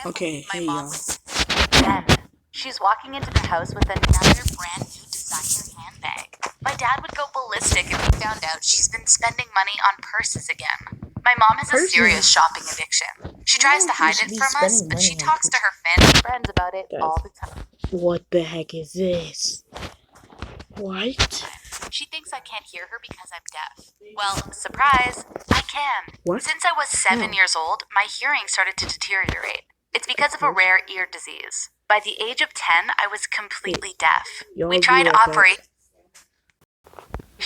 Okay, My hey mom y'all. was then. She's walking into the house with another brand new designer handbag. My dad would go ballistic if he found out she's been spending money on purses again. My mom has a serious shopping addiction. She tries to hide it from us, but she talks to her family friends about it all the time. What the heck is this? What? She thinks I can't hear her because I'm deaf. Well, surprise, I can. What? Since I was 7 years old, my hearing started to deteriorate. It's because of a rare ear disease. By the age of 10, I was completely deaf. We tried operations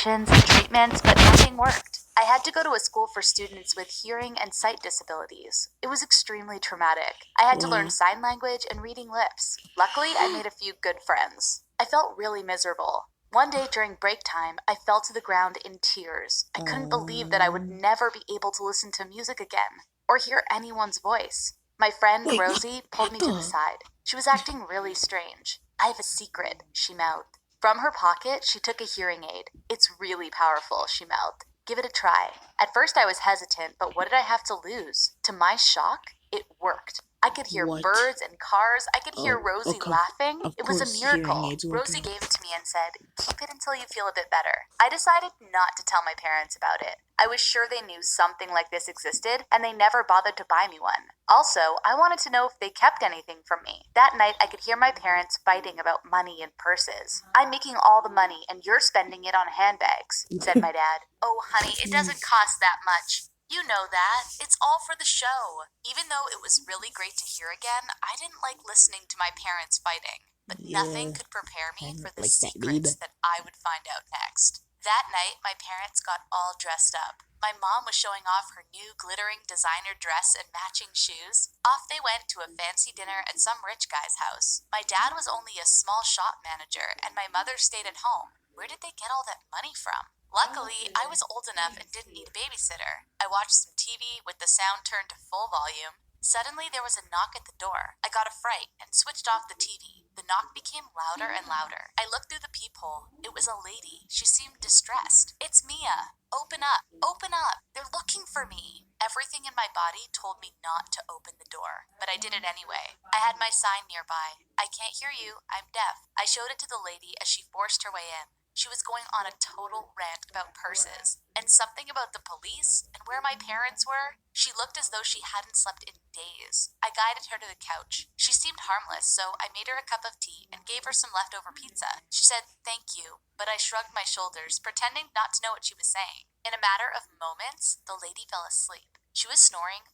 and treatments, but nothing worked. I had to go to a school for students with hearing and sight disabilities. It was extremely traumatic. I had to learn sign language and reading lips. Luckily, I made a few good friends. I felt really miserable. One day during break time, I fell to the ground in tears. I couldn't believe that I would never be able to listen to music again or hear anyone's voice. My friend Rosie pulled me to the side. She was acting really strange. I have a secret, she mouthed. From her pocket, she took a hearing aid. It's really powerful, she mouthed. Give it a try. At first, I was hesitant, but what did I have to lose? To my shock, it worked. I could hear birds and cars. I could hear Rosie laughing. It was a miracle. Rosie gave it to me and said, keep it until you feel a bit better. I decided not to tell my parents about it. I was sure they knew something like this existed, and they never bothered to buy me one. Also, I wanted to know if they kept anything from me. That night, I could hear my parents fighting about money and purses. I'm making all the money, and you're spending it on handbags, said my dad. Oh, honey, it doesn't cost that much. You know that. It's all for the show. Even though it was really great to hear again, I didn't like listening to my parents fighting. But nothing could prepare me for the secrets that I would find out next. That night, my parents got all dressed up. My mom was showing off her new glittering designer dress and matching shoes. Off they went to a fancy dinner at some rich guy's house. My dad was only a small shop manager, and my mother stayed at home. Where did they get all that money from? Luckily, I was old enough and didn't need a babysitter. I watched some TV with the sound turned to full volume. Suddenly, there was a knock at the door. I got a fright and switched off the TV. The knock became louder and louder. I looked through the peephole. It was a lady. She seemed distressed. It's Mia. Open up. Open up. They're looking for me. Everything in my body told me not to open the door, but I did it anyway. I had my sign nearby. I can't hear you. I'm deaf. I showed it to the lady as she forced her way in. She was going on a total rant about purses and something about the police and where my parents were. She looked as though she hadn't slept in days. I guided her to the couch. She seemed harmless, so I made her a cup of tea and gave her some leftover pizza. She said, thank you, but I shrugged my shoulders, pretending not to know what she was saying. In a matter of moments, the lady fell asleep. She was snoring.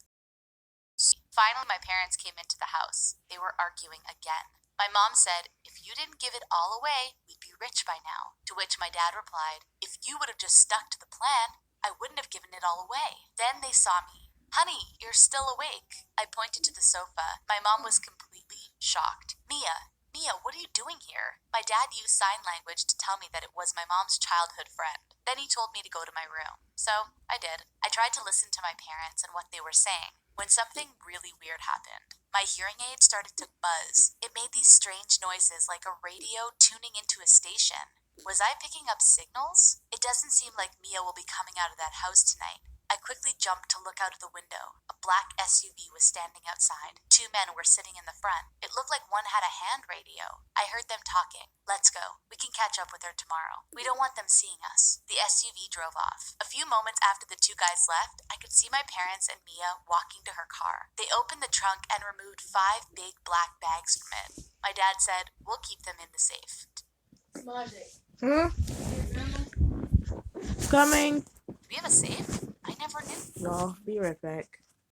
Finally, my parents came into the house. They were arguing again. My mom said, if you didn't give it all away, we'd be rich by now. To which my dad replied, if you would have just stuck to the plan, I wouldn't have given it all away. Then they saw me. Honey, you're still awake. I pointed to the sofa. My mom was completely shocked. Mia, what are you doing here? My dad used sign language to tell me that it was my mom's childhood friend. Then he told me to go to my room. So I did. I tried to listen to my parents and what they were saying when something really weird happened. My hearing aid started to buzz. It made these strange noises like a radio tuning into a station. Was I picking up signals? It doesn't seem like Mia will be coming out of that house tonight. I quickly jumped to look out of the window. A black SUV was standing outside. 2 men were sitting in the front. It looked like one had a hand radio. I heard them talking. Let's go. We can catch up with her tomorrow. We don't want them seeing us. The SUV drove off. A few moments after the 2 guys left, I could see my parents and Mia walking to her car. They opened the trunk and removed 5 big black bags from it. My dad said, we'll keep them in the safe. Coming. Do we have a safe? I never knew. No, be right back.